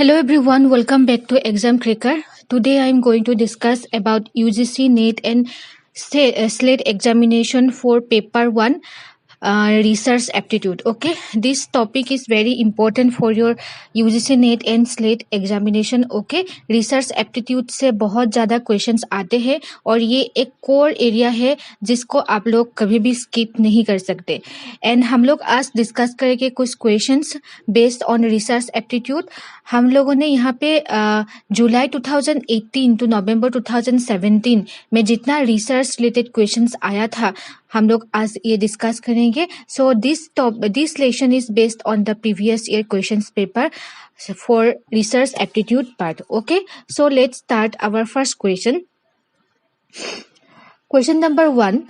Hello everyone, welcome back to Exam Clicker. Today I am going to discuss about UGC NET and SLATE examination for paper 1 research aptitude. Okay, this topic is very important for your UGC NET and SLATE examination. Okay, research aptitude से बहुत ज़्यादा questions आते हैं और ये एक core area है जिसको आप लोग कभी भी skip नहीं कर सकते. And हम लोग आज discuss करेंगे कुछ questions based on research aptitude. हम लोगों ने यहाँ पे जुलाई 2018 to नवंबर 2017 में जितना research related questions आया था हम लोग आज ये डिस्कस करेंगे. So this lesson is based on the previous year questions paper for research aptitude part. Okay, so let's start our first question. Question number 1.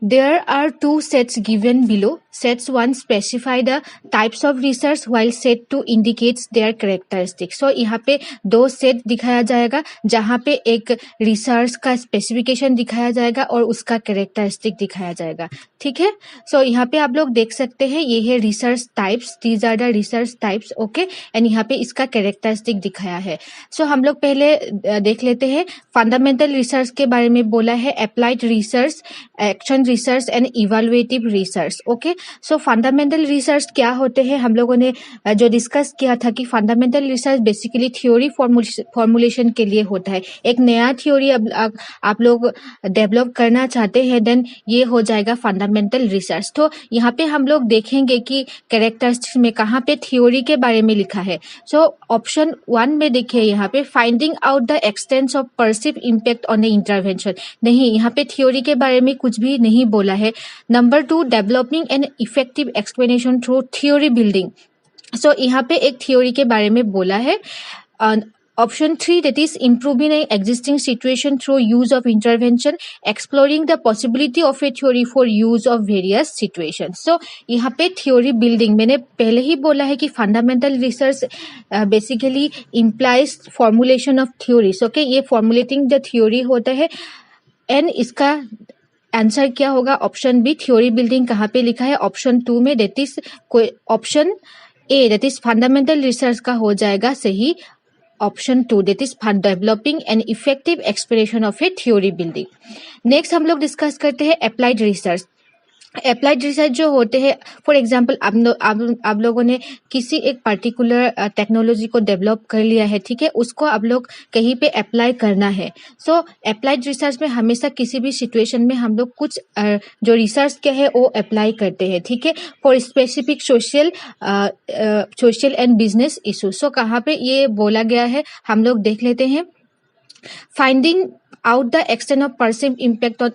There are two sets given below. Sets 1 specify the types of research while set 2 indicates their characteristics. So यहाँ पे दो set दिखाया जाएगा जहाँ पे एक research का specification दिखाया जाएगा और उसका कैरेक्टरिस्टिक दिखाया जाएगा. ठीक है, सो यहाँ पे आप लोग देख सकते हैं ये है research types. These are the research types. Okay, and यहाँ पे इसका कैरेक्टरिस्टिक दिखाया है. सो हम लोग पहले देख लेते हैं. फंडामेंटल रिसर्च के बारे में बोला है, applied research, action research and evaluative research. Okay, so fundamental research क्या होते हैं हम लोगों ने जो डिस्कस किया था कि fundamental research basically theory formulation के लिए होता है. एक नया थ्योरी आप लोग डेवलप करना चाहते हैं देन ये हो जाएगा फंडामेंटल रिसर्च. तो यहाँ पे हम लोग देखेंगे कि कैरेक्टरिस्टिक्स में कहाँ पे थ्योरी के बारे में लिखा है. सो ऑप्शन 1 में देखिए यहाँ पे finding out the extent of perceive impact on the intervention. नहीं, यहाँ पे थ्योरी के बारे में कुछ भी नहीं बोला है. Number 2, developing an effective explanation through theory building. So यहाँ पे एक थ्योरी के बारे में बोला है. Option 3, that is improving an existing situation through use of intervention, exploring the possibility of a theory for use of various situations. So यहाँ पे theory building मैंने पहले ही बोला है कि fundamental research basically implies formulation of theories. Okay, ये formulating the theory होता है and इसका आंसर क्या होगा? ऑप्शन बी, थ्योरी बिल्डिंग कहाँ पे लिखा है? ऑप्शन 2 में. That is option A, that is fundamental research का हो जाएगा सही. Option 2 that is developing an effective explanation of a theory building. Next हम लोग डिस्कस करते हैं अप्लाइड रिसर्च. अप्लाइड रिसर्च जो होते हैं, फॉर एग्जांपल आप लोगों ने किसी एक पर्टिकुलर टेक्नोलॉजी को डेवलप कर लिया है. ठीक है, उसको आप लोग कहीं पे अप्लाई करना है. सो अप्लाइड रिसर्च में हमेशा किसी भी सिचुएशन में हम लोग कुछ जो रिसर्च क्या है वो अप्लाई करते हैं. ठीक है, for specific social and business issue. So कहाँ पे ये बोला गया है हम लोग देख लेते हैं. Finding out the extent of perceive impact on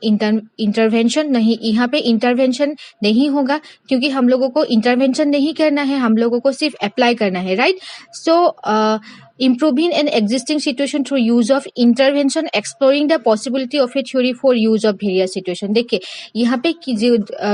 intervention. नहीं, यहाँ पे इंटरवेंशन नहीं होगा क्योंकि हम लोगों को इंटरवेंशन नहीं करना है, हम लोगों को सिर्फ अप्लाई करना है. Right, so improving an existing situation through use of intervention, exploring the possibility of a theory for use of various situation. देखिए यहाँ पे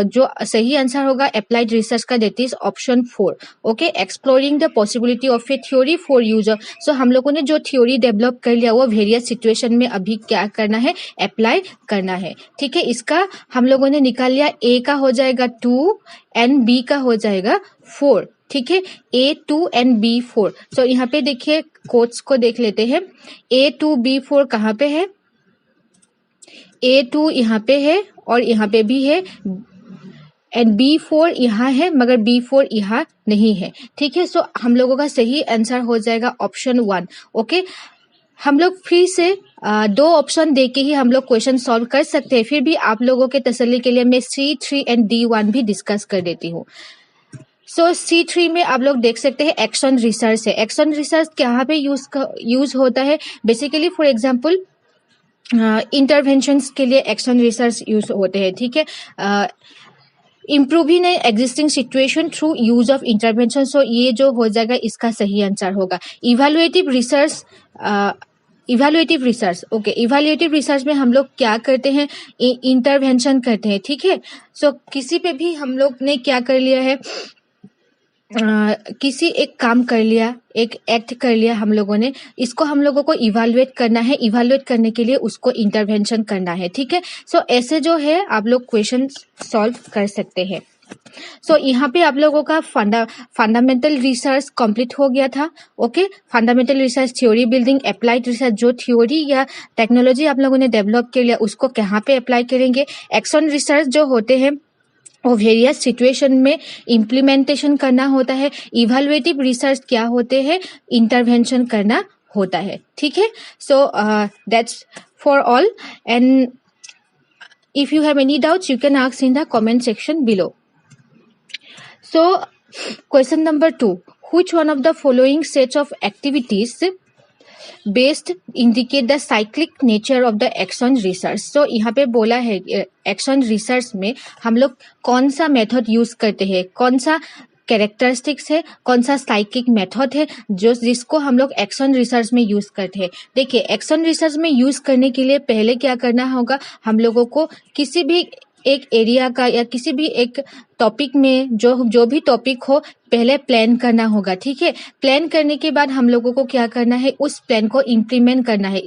जो सही आंसर होगा अप्लाइड रिसर्च का that is option 4. Okay, exploring the possibility of a theory for use of. So हम लोगों ने जो थ्योरी डेवलप कर लिया वो वेरियस सिचुएशन में अभी क्या करना है? अप्लाई करना है. ठीक है, इसका हम लोगों ने निकाल लिया. ए का हो जाएगा 2 एंड बी का हो जाएगा 4. ठीक है, A2 एंड B4. सो यहाँ पे देखिए कोट्स को देख लेते हैं. A2 B4 कहाँ पे है? A2 यहाँ पे है और यहाँ पे भी है एंड B4 यहाँ है मगर B4 यहाँ नहीं है. ठीक है, सो हम लोगों का सही आंसर हो जाएगा ऑप्शन 1. ओके, हम लोग फिर से दो ऑप्शन दे के ही हम लोग क्वेश्चन सॉल्व कर सकते हैं. फिर भी आप लोगों के तसल्ली के लिए मैं C3 एंड D1 भी डिस्कस कर देती हूँ. सो C3 में आप लोग देख सकते हैं एक्शन रिसर्च है. एक्शन रिसर्च कहाँ पे यूज होता है? बेसिकली फॉर एग्जांपल इंटरवेंशंस के लिए एक्शन रिसर्च यूज होते हैं. ठीक है, improving existing situation through use of intervention. So ये जो हो जाएगा इसका सही आंसर होगा. Evaluative research. Okay, evaluative research में हम लोग क्या करते हैं? इंटरवेंशन करते हैं. ठीक है, सो किसी पे भी हम लोग ने क्या कर लिया है? किसी एक काम कर लिया, एक एक्ट कर लिया हम लोगों ने, इसको हम लोगों को इवैल्यूएट करना है. इवैल्यूएट करने के लिए उसको इंटरवेंशन करना है. ठीक है, सो ऐसे जो है आप लोग क्वेश्चन सॉल्व कर सकते हैं. सो यहाँ पे आप लोगों का फंडामेंटल रिसर्च कंप्लीट हो गया था। Okay, fundamental research, theory building, applied research, जो थ्योरी या टेक्नोलॉजी आप लोगों ने डेवलप कर लिया उसको कहाँ पे अप्लाई करेंगे। एक्शन रिसर्च जो होते हैं वो वेरियस सिचुएशन में इम्प्लीमेंटेशन करना होता है। इवैल्यूएटिव रिसर्च क्या होते हैं, इंटरवेंशन करना होता है। ठीक है, so that's for all, and if you have any doubts you can ask in the comment section below. So question number 2, which one of the following sets of activities based indicate the cyclic nature of the action research. So यहाँ पे बोला है action research में हम लोग कौन सा method use करते हैं, कौन सा कैरेक्टरिस्टिक्स है, कौन सा साइकिक मेथड है जो जिसको हम लोग एक्शन रिसर्च में यूज करते हैं। देखिए, एक्शन रिसर्च में यूज करने के लिए पहले क्या करना होगा, हम लोगों को किसी भी एक एरिया का या किसी भी एक टॉपिक में जो भी टॉपिक हो पहले प्लान करना होगा। ठीक है, प्लान करने के बाद हम लोगों को क्या करना है, उस प्लान को इम्प्लीमेंट करना है।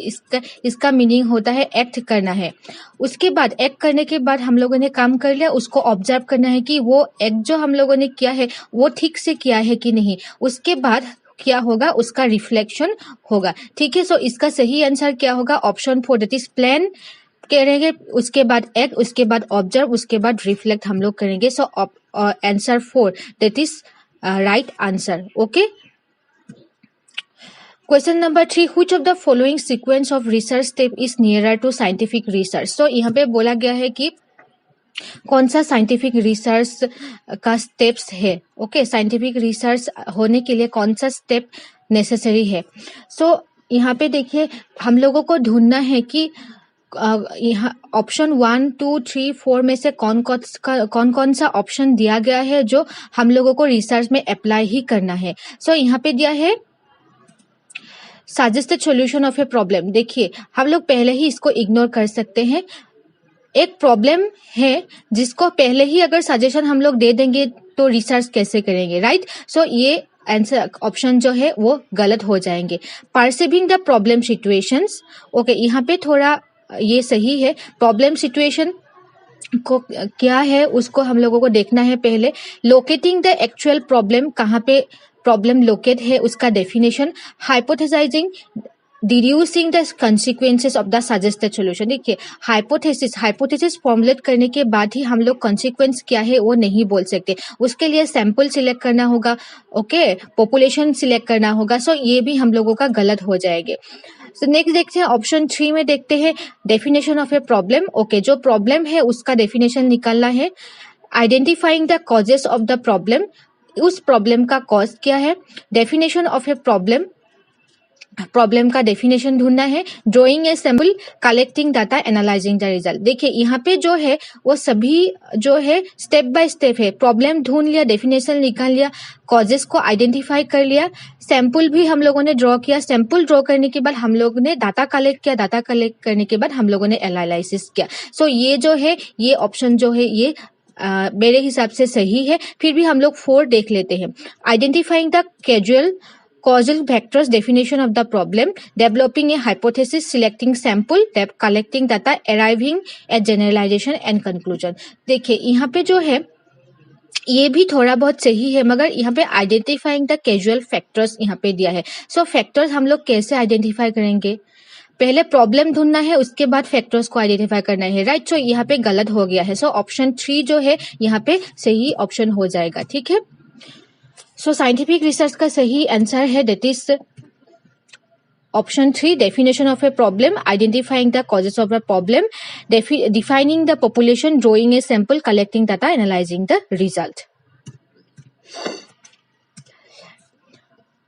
इसका मीनिंग होता है एक्ट करना है। उसके बाद एक्ट करने के बाद हम लोगों ने काम कर लिया, उसको ऑब्जर्व करना है कि वो एक्ट जो हम लोगों ने किया है वो ठीक से किया है कि नहीं। उसके बाद क्या होगा, उसका रिफ्लेक्शन होगा। ठीक है, सो इसका सही आंसर क्या होगा, ऑप्शन 4 दैट इज प्लान करेंगे, उसके बाद एक्ट, उसके बाद ऑब्जर्व, उसके बाद रिफ्लेक्ट हम लोग करेंगे। So answer 4 that is right answer. Okay, question number 3, which of the following sequence of research step is nearer to scientific research. So यहाँ पे बोला गया है कि कौन सा साइंटिफिक रिसर्च का स्टेप्स है। ओके, साइंटिफिक रिसर्च होने के लिए कौन सा स्टेप नेसेसरी है। सो यहाँ पे देखिए, हम लोगों को ढूंढना है कि यहाँ ऑप्शन 1, 2, 3, 4 में से कौन कौन सा ऑप्शन दिया गया है जो हम लोगों को रिसर्च में अप्लाई ही करना है। सो यहाँ पे दिया है suggested solution of a problem. देखिए, हम लोग पहले ही इसको इग्नोर कर सकते हैं। एक प्रॉब्लम है जिसको पहले ही अगर सजेशन हम लोग दे देंगे तो रिसर्च कैसे करेंगे, राइट। सो ये आंसर ऑप्शन जो है वो गलत हो जाएंगे। Perceiving the problem situations, okay, यहाँ पे थोड़ा ये सही है। प्रॉब्लम सिचुएशन को क्या है उसको हम लोगों को देखना है पहले। लोकेटिंग द एक्चुअल प्रॉब्लम, कहाँ पे प्रॉब्लम लोकेट है उसका definition. Hypothesizing, deducing the consequences of the suggested solution. देखिए, हाइपोथेसिस फॉर्मुलेट करने के बाद ही हम लोग कंसिक्वेंस क्या है वो नहीं बोल सकते। उसके लिए सैंपल सिलेक्ट करना होगा, ओके, पॉपुलेशन सिलेक्ट करना होगा। सो ये भी हम लोगों का गलत हो जाएंगे। सो नेक्स्ट देखते हैं, ऑप्शन 3 में देखते हैं definition of a problem. Okay, जो प्रॉब्लम है उसका डेफिनेशन निकालना है। Identifying the causes of the problem, उस प्रॉब्लम का कॉज क्या है। डेफिनेशन ऑफ ए प्रॉब्लम का डेफिनेशन ढूंढना है। Drawing a sample, collecting data, analysing the result. देखिए, यहाँ पे जो है वो सभी जो है स्टेप बाय स्टेप है। प्रॉब्लम ढूंढ लिया, डेफिनेशन निकाल लिया, कॉजेस को आइडेंटिफाई कर लिया, सैंपल भी हम लोगों ने ड्रॉ किया, सैंपल ड्रॉ करने के बाद हम लोगों ने डाटा कलेक्ट किया, डाटा कलेक्ट करने के बाद हम लोगों ने एनालिसिस किया। सो ये जो है, ये ऑप्शन जो है ये मेरे हिसाब से सही है। फिर भी हम लोग 4 देख लेते हैं। Identifying the causal vectors, definition of the problem, developing a hypothesis, selecting sample, collecting data, arriving at generalization and conclusion। देखिए, यहाँ पे जो है ये भी थोड़ा बहुत सही है, मगर यहाँ पे आइडेंटिफाइंग द कैजुअल फैक्टर्स यहाँ पे दिया है। सो फैक्टर्स हम लोग कैसे आइडेंटिफाई करेंगे, पहले प्रॉब्लम ढूंढना है, उसके बाद फैक्टर्स को आइडेंटिफाई करना है, राइट। सो यहाँ पे गलत हो गया है। सो ऑप्शन 3 जो है यहाँ पे सही ऑप्शन हो जाएगा। ठीक है, सो साइंटिफिक रिसर्च का सही आंसर है that is option 3, definition of a problem, identifying the causes of a problem, defining the population, drawing a sample, collecting data, analysing the result.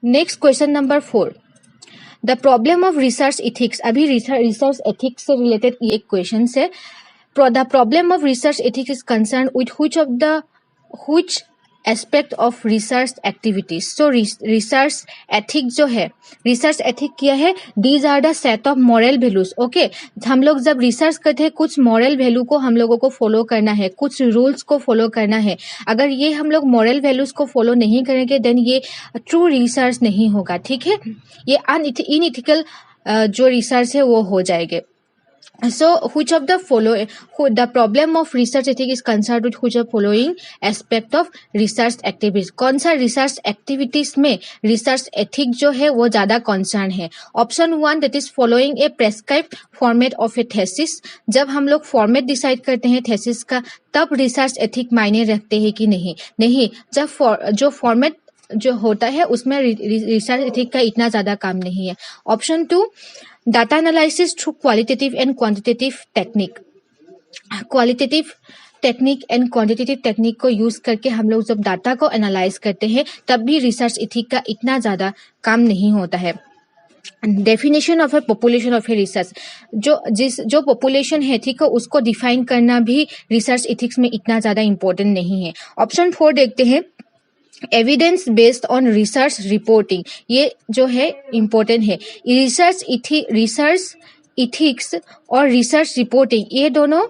Next question number 4, the problem of research ethics. अभी research ethics से related ये question है। The problem of research ethics is concern with which aspect of research activities. So research ethic जो है, research ethic क्या है, these are the set of moral values. Okay, हम लोग जब रिसर्च करते हैं कुछ मॉरल वैल्यू को हम लोगों को फॉलो करना है, कुछ रूल्स को फॉलो करना है। अगर ये हम लोग मॉरल वैल्यूज को फॉलो नहीं करेंगे देन ये ट्रू रिसर्च नहीं होगा। ठीक है, ये इनइथिकल जो रिसर्च है वो हो जाएंगे। So, which of the following, the problem of research ethics is concerned with which of following aspect of research activities? कौन सा research activities में research ethics जो है वो ज़्यादा concern है? Option 1, that is following a prescribed format of a thesis. जब हम लोग format decide करते हैं thesis का, तब research ethics मायने रखते हैं कि नहीं? नहीं, जब जो format जो होता है उसमें रिसर्च एथिक का इतना ज़्यादा काम नहीं है. Option 2, data analysis through qualitative and quantitative technique. Qualitative technique and quantitative technique को यूज करके हम लोग जब डाटा को एनालाइज करते हैं तब भी रिसर्च एथिक का इतना ज़्यादा काम नहीं होता है. Definition of A population of a research, जो पॉपुलेशन है ठीक है उसको डिफाइन करना भी रिसर्च एथिक्स में इतना ज़्यादा इम्पोर्टेंट नहीं है. ऑप्शन 4 देखते हैं, evidence based on research reporting. ये जो है इम्पोर्टेंट है. रिसर्च इथिक्स और रिसर्च रिपोर्टिंग ये दोनों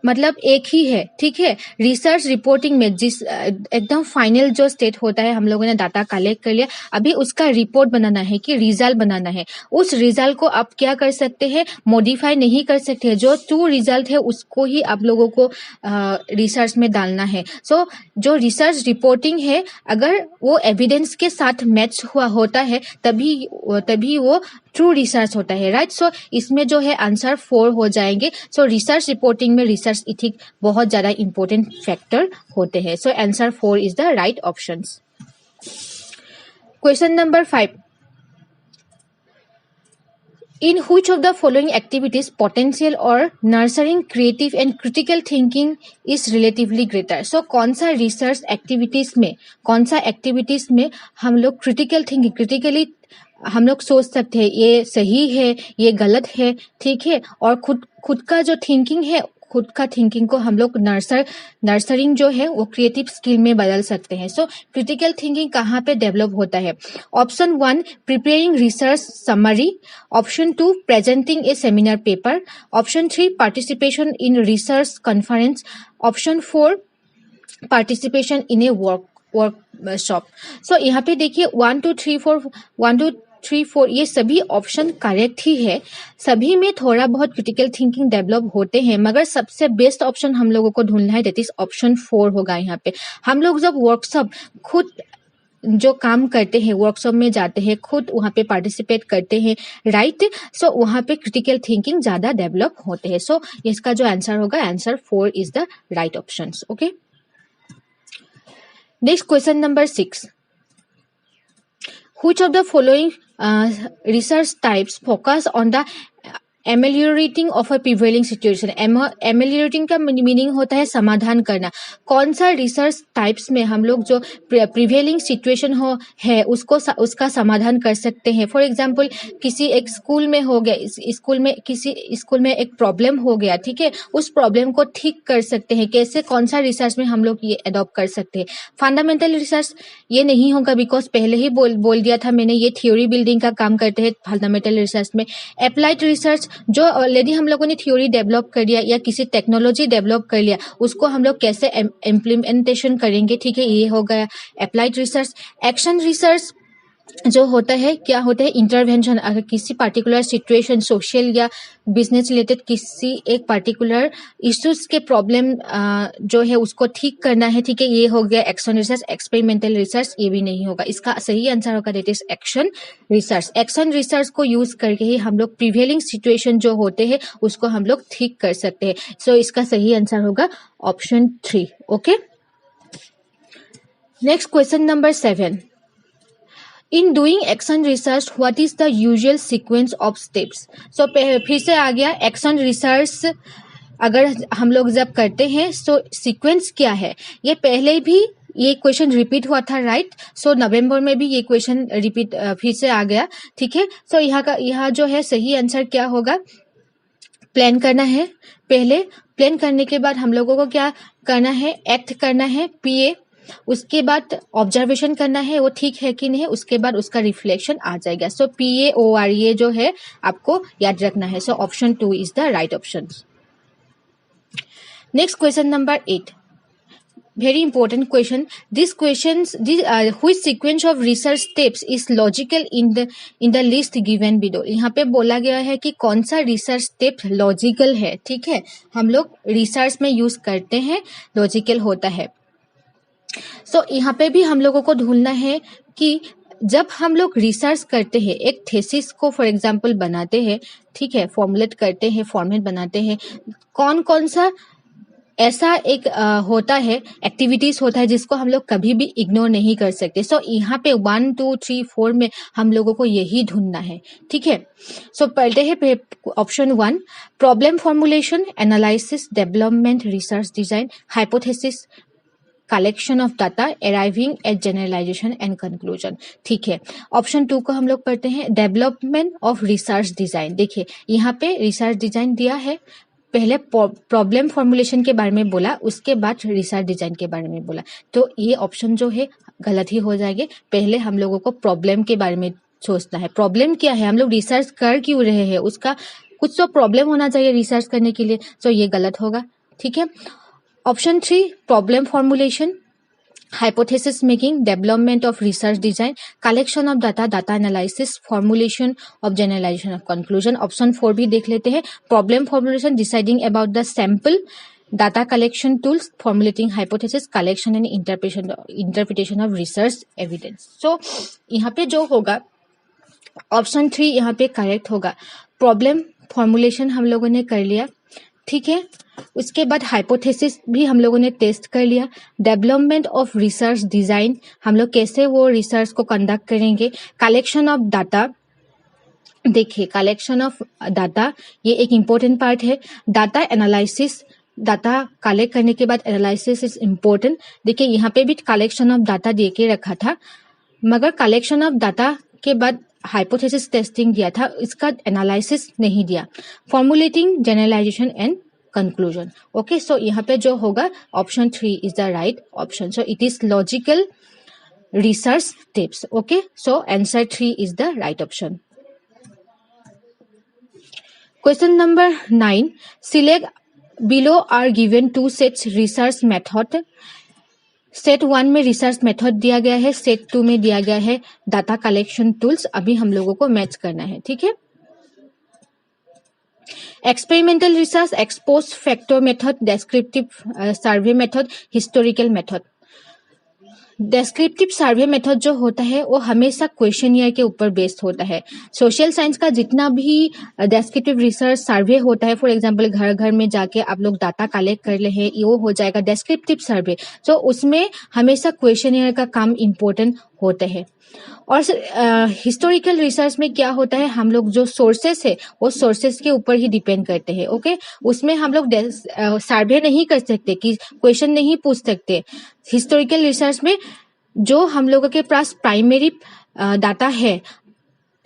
मतलब एक ही है, ठीक है. रिसर्च रिपोर्टिंग में जिस एकदम फाइनल जो स्टेट होता है, हम लोगों ने डाटा कलेक्ट कर लिया, अभी उसका रिपोर्ट बनाना है कि रिजल्ट बनाना है. उस रिजल्ट को आप क्या कर सकते हैं, मॉडिफाई नहीं कर सकते हैं. जो ट्रू रिजल्ट है उसको ही आप लोगों को रिसर्च में डालना है. सो जो रिसर्च रिपोर्टिंग है अगर वो एविडेंस के साथ मैच हुआ होता है तभी वो ट्रू रिसर्च होता है, राइट. सो इसमें जो है आंसर 4 हो जाएंगे. सो रिसर्च रिपोर्टिंग में रिसर्च इथिक बहुत ज्यादा इंपॉर्टेंट फैक्टर होते हैं. सो answer 4 is the right option. Question number 5, in which of the following activities potential or nurturing creative and critical thinking is relatively greater? So कौन सा research activities में हम लोग critical thinking, critically हम लोग सोच सकते हैं ये सही है ये गलत है, ठीक है, और खुद का जो थिंकिंग है, खुद का थिंकिंग को हम लोग नर्सरिंग जो है वो क्रिएटिव स्किल में बदल सकते हैं. सो क्रिटिकल थिंकिंग कहाँ पे डेवलप होता है? Option 1, preparing research summary. Option 2, presenting a seminar paper. Option 3, participation in research conference. Option 4, participation in a workshop. So यहाँ पे देखिए 1 2 3 4 ये सभी ऑप्शन करेक्ट ही है. सभी में थोड़ा बहुत क्रिटिकल थिंकिंग डेवलप होते हैं, मगर सबसे बेस्ट ऑप्शन हम लोगों को ढूंढना है, दैट इज ऑप्शन 4 होगा. यहाँ पे हम लोग जब वर्कशॉप खुद जो काम करते हैं, वर्कशॉप में जाते हैं, खुद वहाँ पे पार्टिसिपेट करते हैं, राइट. सो वहाँ पे क्रिटिकल थिंकिंग ज्यादा डेवलप होते हैं. सो इसका जो आंसर होगा, answer 4 is the right option. Okay, next question number 6, which of the following research types focus on the ameliorating of a prevailing situation? ameliorating का मीनिंग होता है समाधान करना. कौन सा रिसर्च टाइप्स में हम लोग जो प्रिवेलिंग सिचुएशन है उसका समाधान कर सकते हैं? फॉर एग्जांपल किसी एक स्कूल में हो गया, किसी स्कूल में एक प्रॉब्लम हो गया, ठीक है, उस प्रॉब्लम को ठीक कर सकते हैं कैसे? कौन सा रिसर्च में हम लोग ये अडॉप्ट कर सकते हैं? फंडामेंटल रिसर्च ये नहीं होगा, बिकॉज पहले ही बोल दिया था मैंने, ये थ्योरी बिल्डिंग का काम करते हैं फंडामेंटल रिसर्च में. अप्लाइड रिसर्च जो ऑलरेडी हम लोगों ने थ्योरी डेवलप कर लिया या किसी टेक्नोलॉजी डेवलप कर लिया, उसको हम लोग कैसे इम्प्लीमेंटेशन करेंगे, ठीक है, ये हो गया अप्लाइड रिसर्च. एक्शन रिसर्च जो होता है, क्या होता है, इंटरवेंशन. अगर किसी पर्टिकुलर सिचुएशन, सोशल या बिजनेस रिलेटेड किसी एक पर्टिकुलर इश्यूज के प्रॉब्लम जो है उसको ठीक करना है, ठीक है, ये हो गया एक्शन रिसर्च. एक्सपेरिमेंटल रिसर्च ये भी नहीं होगा. इसका सही आंसर होगा that is action research. Action research को यूज करके ही हम लोग प्रिवेलिंग सिचुएशन जो होते हैं उसको हम लोग ठीक कर सकते हैं. सो इसका सही आंसर होगा option 3. Okay, next question number 7, in doing action research what is the usual sequence of steps? So फिर से आ गया एक्शन रिसर्च. अगर हम लोग जब करते हैं तो सीक्वेंस क्या है? ये पहले भी ये क्वेश्चन रिपीट हुआ था, राइट. सो नवंबर में भी ये क्वेश्चन रिपीट फिर से आ गया, ठीक है. सो यहाँ जो है सही आंसर क्या होगा? प्लान करना है. पहले प्लान करने के बाद हम लोगों को क्या करना है? एक्ट करना है, PA. उसके बाद ऑब्जर्वेशन करना है वो ठीक है कि नहीं, उसके बाद उसका रिफ्लेक्शन आ जाएगा. सो PAOR ये जो है आपको याद रखना है. So option 2 is the right option. Next question number 8, very important question. This which sequence of research steps is logical in the list given below. यहाँ पे बोला गया है कि कौन सा रिसर्च स्टेप लॉजिकल है. ठीक है, हम लोग रिसर्च में यूज करते हैं, लॉजिकल होता है. सो यहाँ पे भी हम लोगों को ढूंढना है कि जब हम लोग रिसर्च करते हैं, एक थेसिस को फॉर एग्जांपल बनाते हैं, ठीक है, फॉर्मुलेट करते हैं, फॉर्मेट बनाते हैं, कौन कौन सा ऐसा एक होता है, एक्टिविटीज होता है जिसको हम लोग कभी भी इग्नोर नहीं कर सकते. सो यहाँ पे 1 2 3 4 में हम लोगों को यही ढूंढना है. ठीक है, सो पढ़ते हैं option 1, problem formulation, analysis, development, research design, hypothesis, collection of data, arriving at generalisation and conclusion. ठीक है, ऑप्शन 2 को हम लोग पढ़ते हैं, डेवलपमेंट ऑफ रिसर्च डिजाइन. देखिए यहाँ पे रिसर्च डिजाइन दिया है, पहले प्रॉब्लम फॉर्मुलेशन के बारे में बोला, उसके बाद रिसर्च डिजाइन के बारे में बोला, तो ये ऑप्शन जो है गलत ही हो जाएंगे. पहले हम लोगों को प्रॉब्लम के बारे में सोचना है. प्रॉब्लम क्या है, हम लोग रिसर्च कर क्यों रहे हैं, उसका कुछ तो प्रॉब्लम होना चाहिए रिसर्च करने के लिए, तो ये गलत होगा. ठीक है, option 3, problem formulation, hypothesis making, development of research design, collection of data, data analysis, formulation of generalization of conclusion. Option 4 भी देख लेते हैं, problem formulation, deciding about the sample, data collection tools, formulating hypothesis, collection and interpretation of research evidence. So यहाँ पे जो होगा option 3 यहाँ पे करेक्ट होगा. प्रॉब्लम फॉर्मुलेशन हम लोगों ने कर लिया, ठीक है, उसके बाद हाइपोथेसिस भी हम लोगों ने टेस्ट कर लिया, डेवलपमेंट ऑफ रिसर्च डिजाइन, हम लोग कैसे वो रिसर्च को कंडक्ट करेंगे, कलेक्शन ऑफ डाटा. देखिए कलेक्शन ऑफ डाटा ये एक इम्पोर्टेंट पार्ट है. डाटा एनालिसिस, डाटा कलेक्ट करने के बाद एनालिसिस इज इम्पोर्टेंट. देखिए यहाँ पे भी कलेक्शन ऑफ डाटा दे के रखा था, मगर कलेक्शन ऑफ डाटा के बाद हाइपोथेसिस टेस्टिंग दिया था, इसका एनालिसिस नहीं दिया. Formulating, generalization and conclusion. Okay, so यहाँ पे जो होगा option 3 is the right option. So it is logical research steps. Okay, so answer 3 is the right option. Question number 9, select below are given 2 sets research method. Set 1 में research method दिया गया है, set 2 में दिया गया है data collection tools. अभी हम लोगों को मैच करना है. ठीक है, experimental research, ex post factor method, descriptive survey method, historical method. Descriptive survey method जो होता है वो हमेशा क्वेश्चनियर के ऊपर बेस्ड होता है. सोशल साइंस का जितना भी डेस्क्रिप्टिव रिसर्च सर्वे होता है, फॉर एग्जांपल घर घर में जाके आप लोग डाटा कलेक्ट कर ले हैं, वो हो जाएगा डेस्क्रिप्टिव सर्वे. तो उसमें हमेशा क्वेश्चनियर का काम इम्पोर्टेंट होता है. और हिस्टोरिकल रिसर्च में क्या होता है, हम लोग जो सोर्सेस है वो सोर्सेस के ऊपर ही डिपेंड करते हैं. ओके, उसमें हम लोग सर्वे नहीं कर सकते, कि क्वेश्चन नहीं पूछ सकते. हिस्टोरिकल रिसर्च में जो हम लोगों के पास प्राइमरी डाटा है,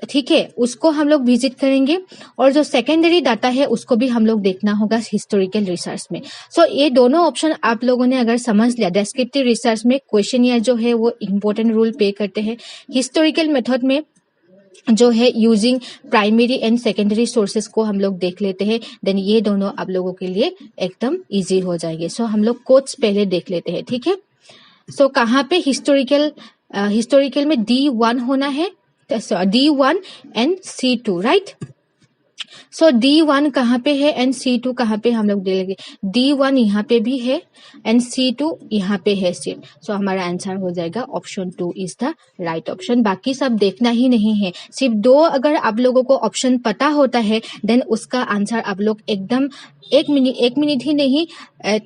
ठीक है, उसको हम लोग विजिट करेंगे, और जो सेकेंडरी डाटा है उसको भी हम लोग देखना होगा हिस्टोरिकल रिसर्च में. सो ये दोनों ऑप्शन आप लोगों ने अगर समझ लिया, डेस्क्रिप्टिव रिसर्च में क्वेश्चनियर जो है वो इम्पोर्टेंट रोल प्ले करते हैं, हिस्टोरिकल मेथड में जो है using primary and secondary sources को हम लोग देख लेते हैं, देन ये दोनों आप लोगों के लिए एकदम इजी हो जाएंगे. सो हम लोग कोट्स पहले देख लेते हैं. ठीक है, सो कहाँ पे हिस्टोरिकल में D1 होना है, D1 and C2, right. So D1 कहाँ पे है एंड C2 कहाँ पे, हम लोग देखेंगे D1 यहाँ पे भी है एंड C2 यहाँ पे है सिर्फ. सो हमारा आंसर हो जाएगा option 2 is the right option. बाकी सब देखना ही नहीं है, सिर्फ 2 अगर आप लोगों को ऑप्शन पता होता है देन उसका आंसर आप लोग एकदम 1 मिनट ही नहीं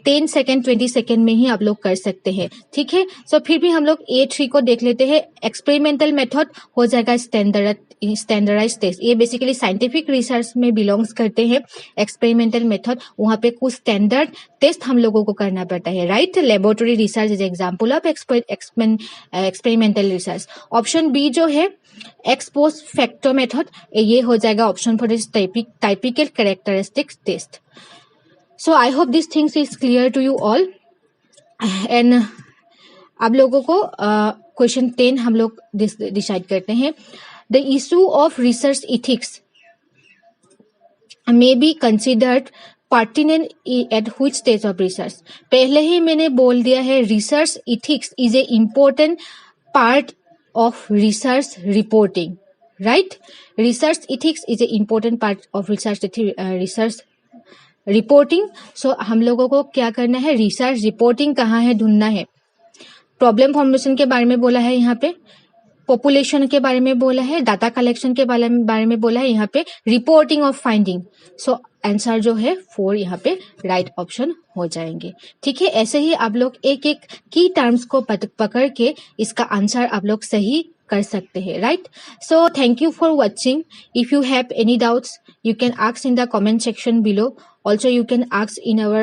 10 सेकेंड 20 सेकेंड में ही आप लोग कर सकते हैं. ठीक है, सो फिर भी हम लोग A3 को देख लेते हैं. एक्सपेरिमेंटल मेथड हो जाएगा स्टैंडर्डाइज टेस्ट. ये बेसिकली साइंटिफिक रिसर्च में बिलोंग्स करते हैं. एक्सपेरिमेंटल मेथड, वहां पे कुछ स्टैंडर्ड टेस्ट हम लोगों को करना पड़ता है, right. Laboratory research is example of experimental research. Option B जो है एक्सपोस्ट फैक्टर मेथड, ये हो जाएगा option for this typical characteristics test. So I hope this things is clear to you all. And आप लोगों को क्वेश्चन 10 हम लोग डिसाइड करते हैं. The issue of research ethics may be considered pertinent at which stage of research. पहले ही मैंने बोल दिया है research ethics is a important part of research reporting, right. Research ethics is a important part of research reporting. So हम लोगों को क्या करना है, रिसर्च रिपोर्टिंग कहाँ है ढूंढना है। प्रॉब्लम फॉर्मुलेशन के बारे में बोला है, यहाँ पे पॉपुलेशन के बारे में बोला है, डाटा कलेक्शन के बारे में बोला है, यहाँ पे reporting of finding. So answer जो है 4 यहाँ पे राइट ऑप्शन हो जाएंगे। ठीक है, ऐसे ही आप लोग एक एक की टर्म्स को पकड़ के इसका आंसर आप लोग सही कर सकते हैं, right. So thank you for watching. If you have any doubts you can ask in the comment section below. Also you can ask in our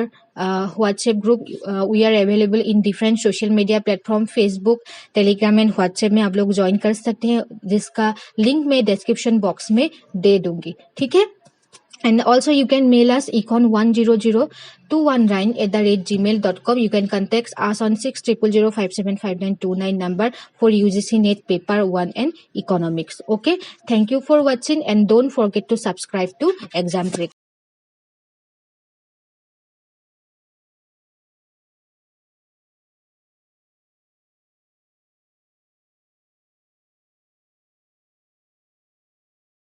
WhatsApp group. We are available in different social media platform, Facebook, Telegram and WhatsApp में आप लोग join कर सकते हैं, जिसका link मैं description box में दे दूंगी। ठीक है, and also you can mail us econ100219@gmail.com. You can contact us on 6000575929 number for UGC NET paper 1 and economics. Okay, thank you for watching and don't forget to subscribe to Exam Trick.